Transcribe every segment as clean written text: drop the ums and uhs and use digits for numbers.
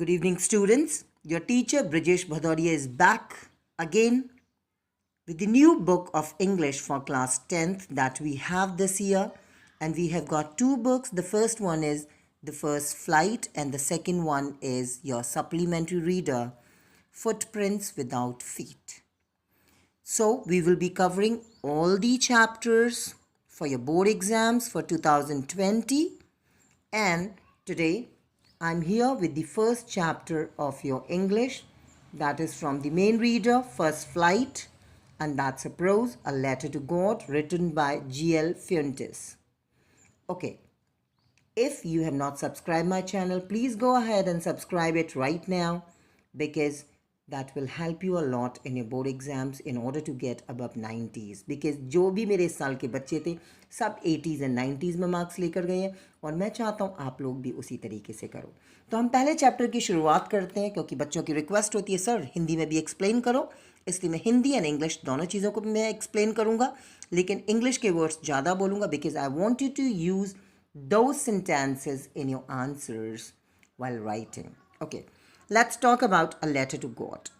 Good evening, students. Your teacher Brijesh Bhadoria is back again with the new book of English for class 10th that we have this year. And we have got two books. The first one is The First Flight, and the second one is your supplementary reader, Footprints Without Feet. So we will be covering all the chapters for your board exams for 2020. And today I'm here with the first chapter of your English, that is from the main reader, First Flight, and that's a prose, A Letter to God, written by G.L. Fuentes. Okay, if you have not subscribed my channel, please go ahead and subscribe it right now, because that will help you a lot in your board exams in order to get above 90s. Because जो भी मेरे इस साल के बच्चे थे सब 80s and 90s में मार्क्स लेकर गए हैं, और मैं चाहता हूँ आप लोग भी उसी तरीके से करो. तो हम पहले चैप्टर की शुरुआत करते हैं, क्योंकि बच्चों की रिक्वेस्ट होती है सर हिंदी में भी एक्सप्लेन करो, इसलिए मैं हिंदी एंड इंग्लिश दोनों चीज़ों को मैं एक्सप्लेन करूँगा, लेकिन इंग्लिश के वर्ड्स ज़्यादा बोलूँगा because I want you to use those sentences in your answers while writing. Okay, let's talk about a letter to God.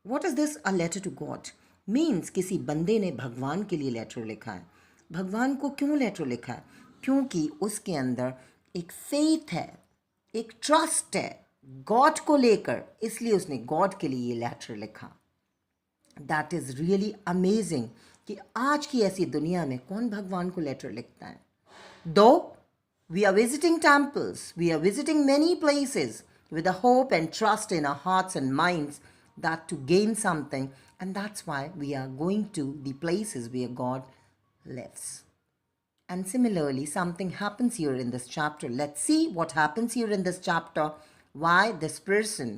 What is this, a letter to God? Means किसी बंदे ने भगवान के लिए letter लिखा है. भगवान को क्यों लेटर लिखा है? क्योंकि उसके अंदर एक फेथ है, एक ट्रस्ट है गॉड को लेकर, इसलिए उसने गॉड के लिए ये लेटर लिखा. दैट इज़ रियली अमेजिंग कि आज की ऐसी दुनिया में कौन भगवान को लेटर लिखता है. दो we are visiting temples, we are visiting many places with a hope and trust in our hearts and minds that to gain something, and that's why we are going to the places where God lives. And similarly, something happens here in this chapter. Let's see what happens here in this chapter. Why this person?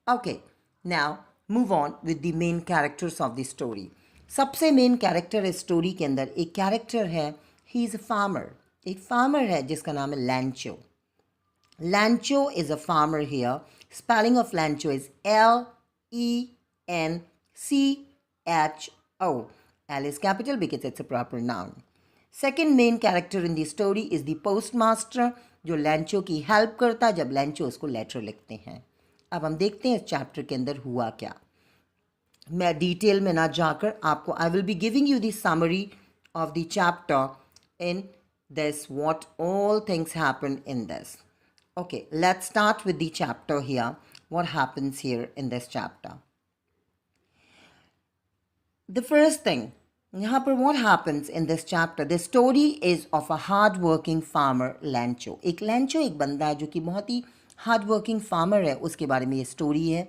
Okay, now move on with the main characters of the story. सबसे main character इस story के अंदर एक character है, he is a farmer. एक farmer है जिसका नाम है लैंचो. लैंचो is a farmer here. Spelling of लैंचो is LENCHO. L is capital because it's a proper noun. Second main character in the story is the postmaster, जो लैंचो की help करता है जब लैंचो उसको लेटर लिखते हैं. अब हम देखते हैं इस चैप्टर के अंदर हुआ क्या. मैं डिटेल में ना जाकर आपको I will be giving you the summary of the chapter in this, what all things happen in this. Okay, let's start with the chapter here. What happens here in this chapter? The first thing, यहाँ पर what happens in this chapter? The story is of a hard-working farmer, Lancho. एक Lancho एक बंदा है जो कि बहुत ही hard-working farmer है, उसके बारे में ये story है.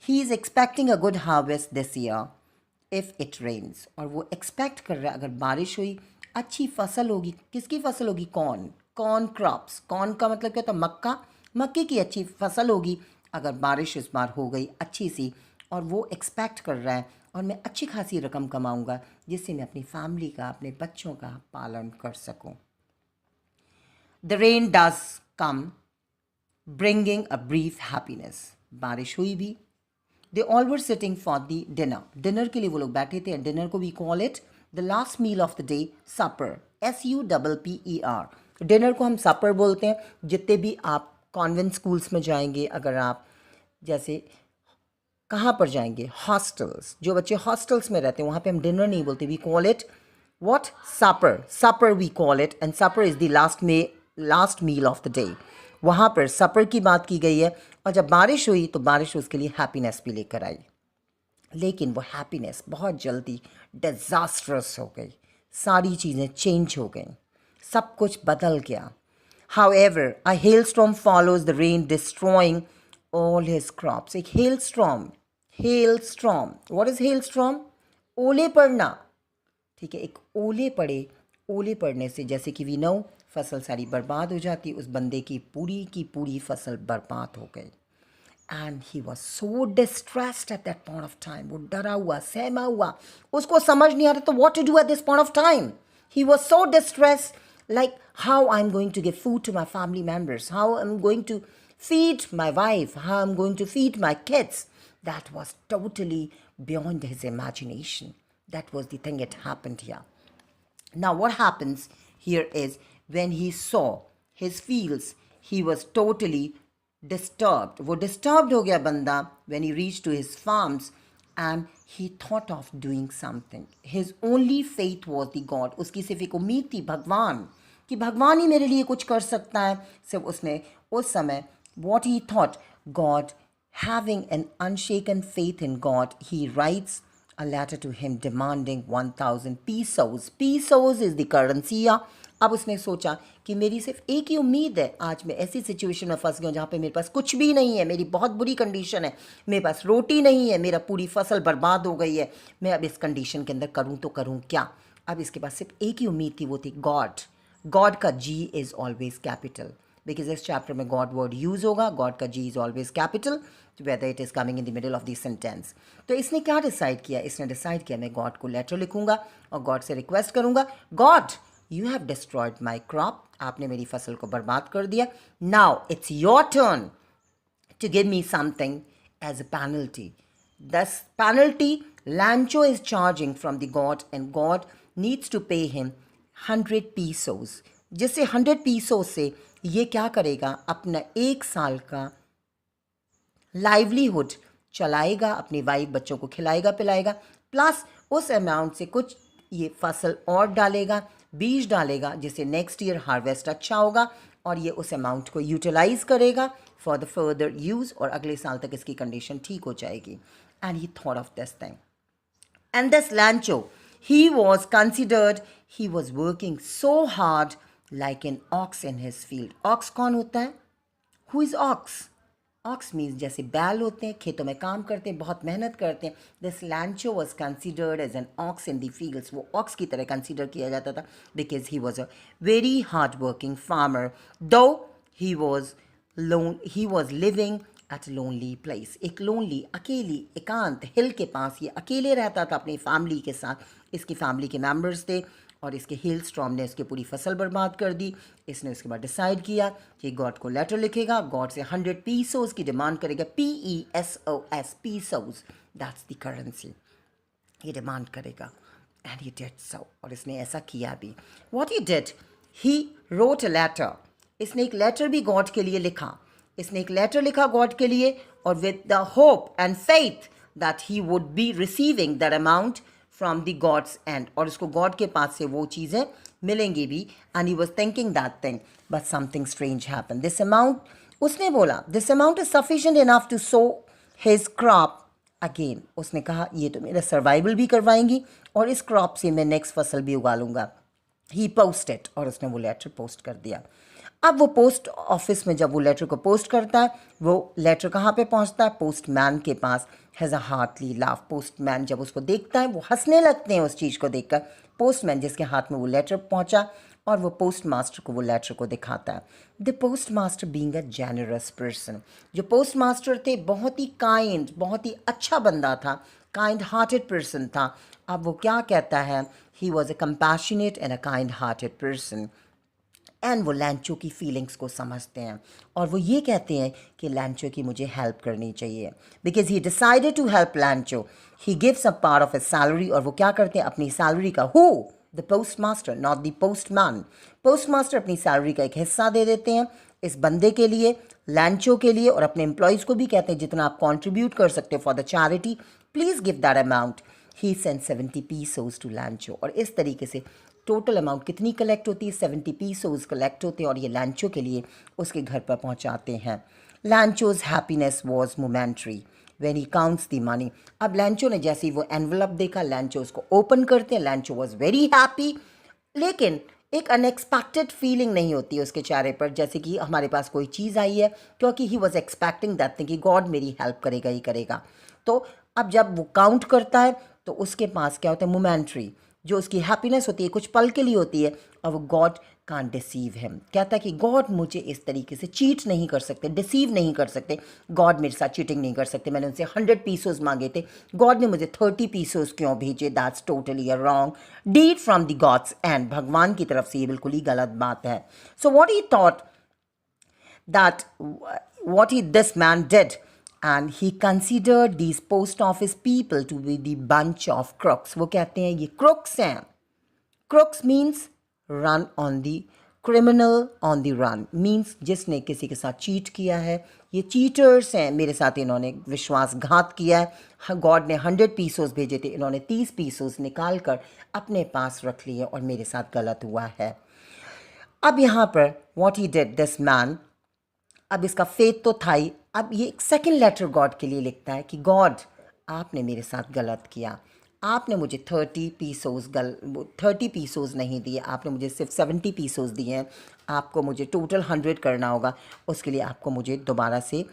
He is expecting a good harvest this year if it rains. और वो expect कर रहा है अगर बारिश हुई अच्छी फसल होगी. किसकी फसल होगी? Corn crops. कॉर्न का मतलब क्या होता है? मक्का. मक्के की अच्छी फसल होगी अगर बारिश इस बार हो गई अच्छी सी, और वो एक्सपेक्ट कर रहा है और मैं अच्छी खासी रकम कमाऊंगा जिससे मैं अपनी फैमिली का, अपने बच्चों का पालन कर सकूं. The rain does come bringing a brief happiness. बारिश हुई भी. They all were sitting for the dinner. Dinner के लिए वो लोग बैठे थे. डिनर को we call it the last meal of the day, supper. SUPPER. Dinner को हम supper बोलते हैं. जितने भी आप कॉन्वेंट स्कूल्स में जाएंगे, अगर आप जैसे कहाँ पर जाएंगे, हॉस्टल्स, जो बच्चे हॉस्टल्स में रहते हैं वहाँ पे हम डिनर नहीं बोलते. We call it what? supper we call it, and supper is the last meal of the day. वहाँ पर supper की बात की गई है. और जब बारिश हुई तो बारिश उसके लिए हैप्पीनेस भी लेकर आई, लेकिन वो हैप्पीनेस बहुत जल्दी डिज़ास्ट्रस हो गई. सारी चीज़ें चेंज हो गई, सब कुछ बदल गया. However, a hailstorm follows the rain, destroying all his crops. एक hailstorm. What is hailstorm? ओले पड़ना. ठीक है, एक ओले पड़े. ओले पड़ने से जैसे कि वी नो फसल सारी बर्बाद हो जाती. उस बंदे की पूरी फसल बर्बाद हो गई. And he was so distressed at that point of time. वो डरा हुआ, सहमा हुआ, उसको समझ नहीं आ रहा था what to do at this point of time. He was so distressed, like how I'm going to give food to my family members, how I'm going to feed my wife, how I'm going to feed my kids. That was totally beyond his imagination. That was the thing that happened here. Now what happens here is when he saw his fields, he was totally disturbed. वो disturbed हो गया बंदा when he reached to his farms and he thought of doing something. His only faith was the God. उसकी सिर्फ एक उम्मीद थी भगवान कि भगवान ही मेरे लिए कुछ कर सकता है. सिर्फ उसने उस समय what he thought, God, having an unshaken faith in God, he writes a letter to him demanding 1,000 pesos. Pesos is the currency. अब उसने सोचा कि मेरी सिर्फ एक ही उम्मीद है. आज मैं ऐसी सिचुएशन में फंस गया हूँ जहाँ पे मेरे पास कुछ भी नहीं है, मेरी बहुत बुरी कंडीशन है, मेरे पास रोटी नहीं है, मेरा पूरी फसल बर्बाद हो गई है. मैं अब इस कंडीशन के अंदर करूँ तो करूँ क्या. अब इसके पास सिर्फ एक ही उम्मीद थी, वो थी गॉड. गॉड का G is always capital, because इस चैप्टर में गॉड वर्ड यूज़ होगा. गॉड का G is always capital whether it is coming in the middle of the sentence. तो इसने क्या डिसाइड किया, इसने डिसाइड किया मैं गॉड को लेटर लिखूंगा और गॉड से रिक्वेस्ट करूंगा, God you have destroyed my crop, आपने मेरी फसल को बर्बाद कर दिया. Now it's your turn to give me something as a penalty. This penalty Lancho is charging from the God and God needs to pay him 100 pesos. जिससे 100 pesos से ये क्या करेगा, अपना 1 साल का लाइवलीहुड चलाएगा, अपनी वाइफ बच्चों को खिलाएगा पिलाएगा, प्लस उस अमाउंट से कुछ ये फसल और डालेगा, बीज डालेगा, जिससे नेक्स्ट ईयर हार्वेस्ट अच्छा होगा और ये उस अमाउंट को यूटिलाइज करेगा फॉर द फर्दर यूज़ और अगले साल तक इसकी कंडीशन ठीक हो जाएगी. And he thought of this thing. And this लैंचो, he was considered, he was working so hard like an ox in his field. Ox कौन होता है? Who is ox? Ox means जैसे बैल होते हैं, खेतों में काम करते हैं, बहुत मेहनत करते हैं. This Lencho was considered as an ox in the fields. वो ऑक्स की तरह कंसिडर किया जाता था because he was a very hard working farmer. Though he was living at lonely place. एक लोनली, अकेली, एकांत हिल के पास ये अकेले रहता था अपनी फैमिली के साथ. इसकी फैमिली के मेम्बर्स थे और इसके हिल स्टॉर्म ने इसकी पूरी फसल बर्बाद कर दी. इसने उसके बाद डिसाइड किया कि गॉड को लेटर लिखेगा, गॉड से 100 पीसोस की डिमांड करेगा. PESOS, pesos, that's the currency. ये डिमांड करेगा एंड ही डिड सो. और इसने ऐसा किया भी. What he did, he wrote a letter. इसने एक लेटर भी गॉड के लिए लिखा. इसने एक लेटर लिखा गॉड के लिए और with the hope and faith that he would be receiving that amount from the God's and. और उसको गॉड के पास से वो चीज़ें मिलेंगी भी. And he was thinking that thing but something strange happen. This amount, उसने बोला this amount is sufficient enough to sow his crop again. उसने कहा ये तो मेरा सर्वाइवल भी करवाएंगी और इस क्रॉप से मैं नेक्स्ट फसल भी उगा लूँगा. ही पोस्टेड, और उसने वो लेटर पोस्ट कर दिया. अब वो पोस्ट ऑफिस में जब वो लेटर को पोस्ट करता है, वो लेटर कहाँ पे पहुँचता है, पोस्टमैन के पास. Has a hearty laugh. Postman जब उसको देखता है वो हंसने लगते हैं उस चीज़ को देखकर. पोस्टमैन जिसके हाथ में वो लेटर पहुँचा और वो पोस्ट मास्टर को वो लेटर को दिखाता है. The post master being a generous person. जो पोस्ट मास्टर थे बहुत ही काइंड, बहुत ही अच्छा बंदा था, काइंड हार्टेड पर्सन था. अब वो क्या कहता है, ही was a compassionate and a kind hearted person. And वो लैंचो की फीलिंग्स को समझते हैं और वो ये कहते हैं कि लैंचो की मुझे हेल्प करनी चाहिए. Because he decided to help Lencho. He gives a part of his salary. और वो क्या करते हैं, अपनी सैलरी का, who, the postmaster, not the postman. Postmaster अपनी सैलरी का एक हिस्सा दे देते हैं इस बंदे के लिए, लैंचो के लिए, और अपने एम्प्लॉयज़ को भी कहते हैं जितना आप कॉन्ट्रीब्यूट कर सकते हो for the charity, please give that amount. He send 70 pesos to Lencho. और इस तरीके से टोटल अमाउंट कितनी कलेक्ट होती है, 70 पीसोस कलेक्ट होते हैं और ये लैंचो के लिए उसके घर पर पहुंचाते हैं. Lencho's happiness was momentary when he counts the money. अब लैंचो ने जैसे ही वो एनवलप देखा, लैंचो उसको ओपन करते हैं. लैंचो वॉज वेरी हैप्पी, लेकिन एक अनएक्सपेक्टेड फीलिंग नहीं होती उसके चेहरे पर, जैसे कि हमारे पास कोई चीज़ आई है, क्योंकि he was expecting that thing कि गॉड मेरी हेल्प करेगा ही करेगा. तो अब जब वो काउंट करता है तो उसके पास क्या होता है, मोमेंट्री, जो उसकी हैप्पीनेस होती है कुछ पल के लिए होती है. और वो गॉड कांट डिसीव हिम. कहता है कि गॉड मुझे इस तरीके से चीट नहीं कर सकते, डिसीव नहीं कर सकते. गॉड मेरे साथ चीटिंग नहीं कर सकते. मैंने उनसे 100 पीसोस मांगे थे, गॉड ने मुझे 30 पीसोस क्यों भेजे. That's totally a wrong deed from the God's end. भगवान की तरफ से ये बिल्कुल ही गलत बात है. So what he thought that what this man did, and he considered these post office people to be the bunch of crooks. वो कहते हैं ये crooks हैं. Crooks means run on the criminal on the run means जिसने किसी के साथ cheat किया है, ये चीटर्स हैं, मेरे साथ इन्होंने विश्वासघात किया है। गॉड ने 100 पीसोस भेजे थे, इन्होंने 30 पीसोस निकाल कर अपने पास रख लिए और मेरे साथ गलत हुआ है। अब यहाँ पर what he did this man, अब इसका फेथ तो था ही, अब ये एक सेकेंड लेटर गॉड के लिए लिखता है कि गॉड आपने मेरे साथ गलत किया, आपने मुझे 30 पीसोस नहीं दिए, आपने मुझे सिर्फ 70 पीसोस दिए हैं, आपको मुझे टोटल 100 करना होगा, उसके लिए आपको मुझे दोबारा से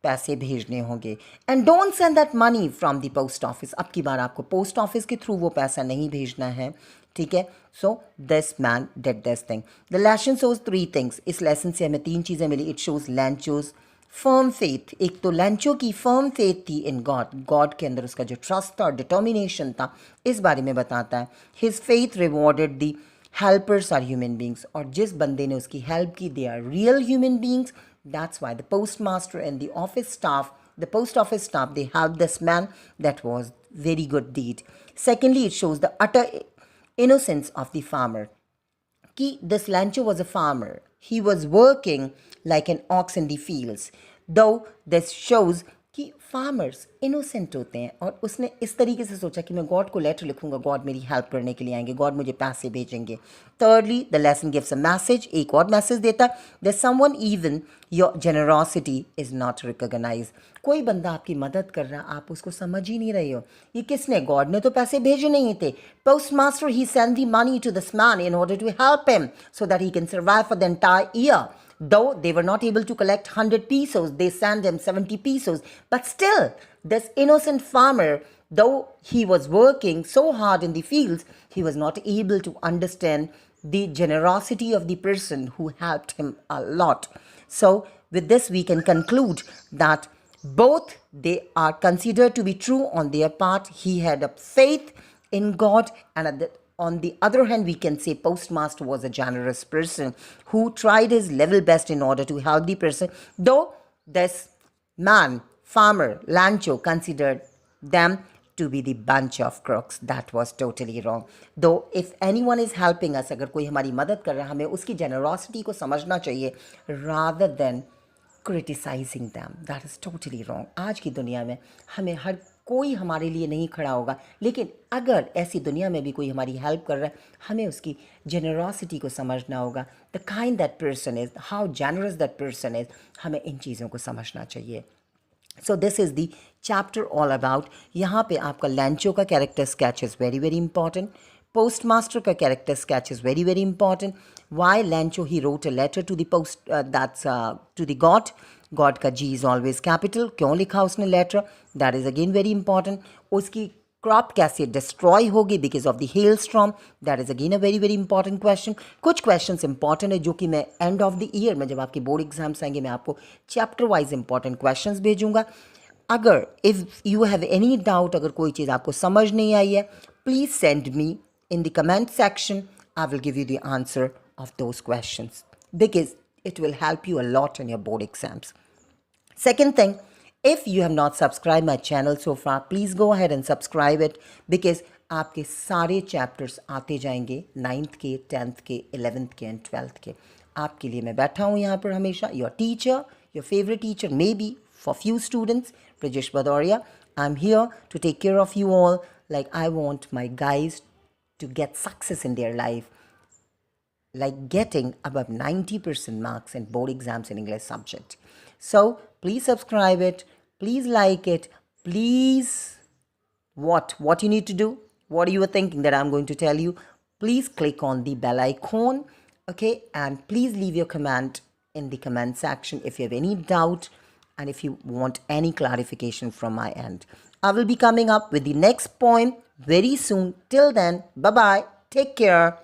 पैसे भेजने होंगे। And don't send that money from the post office, अब की बार आपको पोस्ट ऑफिस के थ्रू वो पैसा नहीं भेजना है, ठीक है। So this man did this thing. The lesson shows 3 things, इस लेसन से हमें 3 चीज़ें मिली। इट शोज लैंचोज फर्म फेथ, एक तो लैंचो की फर्म फेथ थी इन गॉड, गॉड के अंदर उसका जो ट्रस्ट था और डिटर्मिनेशन था, इस बारे में बताता है। His faith rewarded the helpers are human beings, और जिस बंदे ने उसकी हेल्प की they are real human beings. That's why the postmaster and the office staff, the post office staff, they helped this man. That was very good deed. Secondly, it shows the utter innocence of the farmer. Ki this Lancho was a farmer. He was working like an ox in the fields. Though this shows कि farmers innocent होते हैं, और उसने इस तरीके से सोचा कि मैं गॉड को लेटर लिखूंगा, गॉड मेरी हेल्प करने के लिए आएंगे, गॉड मुझे पैसे भेजेंगे। thirdly, the lesson gives a message, एक और मैसेज देता है, that someone even your generosity is not recognized. कोई बंदा आपकी मदद कर रहा, आप उसको समझ ही नहीं रहे हो। ये किसने, गॉड ने तो पैसे भेजे नहीं थे। Postmaster he send the money to this man in order to help him so that he can survive for the entire year. Though they were not able to collect 100 pesos, they sent him 70 pesos. But still, this innocent farmer, though he was working so hard in the fields, he was not able to understand the generosity of the person who helped him a lot. So, with this, we can conclude that both they are considered to be true on their part. He had a faith in God, and on the other hand, we can say postmaster was a generous person who tried his level best in order to help the person. Though this man, farmer, Lancho, considered them to be the bunch of crooks. That was totally wrong. Though if anyone is helping us, अगर कोई हमारी मदद कर रहा है, हमें उसकी generosity को समझना चाहिए rather than criticizing them. That is totally wrong. आज की दुनिया में हमें हर कोई हमारे लिए नहीं खड़ा होगा, लेकिन अगर ऐसी दुनिया में भी कोई हमारी हेल्प कर रहा है, हमें उसकी जेनरॉसिटी को समझना होगा। The kind that person is, how generous that person is, हमें इन चीज़ों को समझना चाहिए। So this is the chapter all about. यहाँ पे आपका लैंचो का character sketch is very very important, postmaster का character sketch is very very important. Why Lancho he wrote a letter to the post to the God का G is always capital, क्यों लिखा उसने letter, that is again very important. उसकी crop कैसे destroy होगी because of the hell storm, that is again a very very important question. कुछ questions important है जो कि मैं एंड ऑफ द ईयर में जब आपके बोर्ड एग्जाम्स आएंगे मैं आपको चैप्टर वाइज इंपॉर्टेंट क्वेश्चंस भेजूंगा। अगर if you have any doubt, अगर कोई चीज़ आपको समझ नहीं आई है, please send me in the comment section. I will give you the answer of those questions because it will help you a lot in your board exams. Second thing, if you have not subscribed my channel so far, please go ahead and subscribe it because आपके सारे chapters आते जाएंगे 9th के, 10th के, 11th के and 12th के। आपके लिए मैं बैठा हूँ यहाँ पर हमेशा, your teacher, your favourite teacher, may be for few students, Brajesh Bhadoria. I'm here to take care of you all. Like I want my guys to get success in their life, like getting above 90% marks in board exams in English subject. So please subscribe it, please like it, please what you need to do, what you were thinking that I'm going to tell you, please click on the bell icon, okay, and please leave your comment in the comment section if you have any doubt and if you want any clarification from my end. I will be coming up with the next poem very soon. Till then, bye-bye. Take care.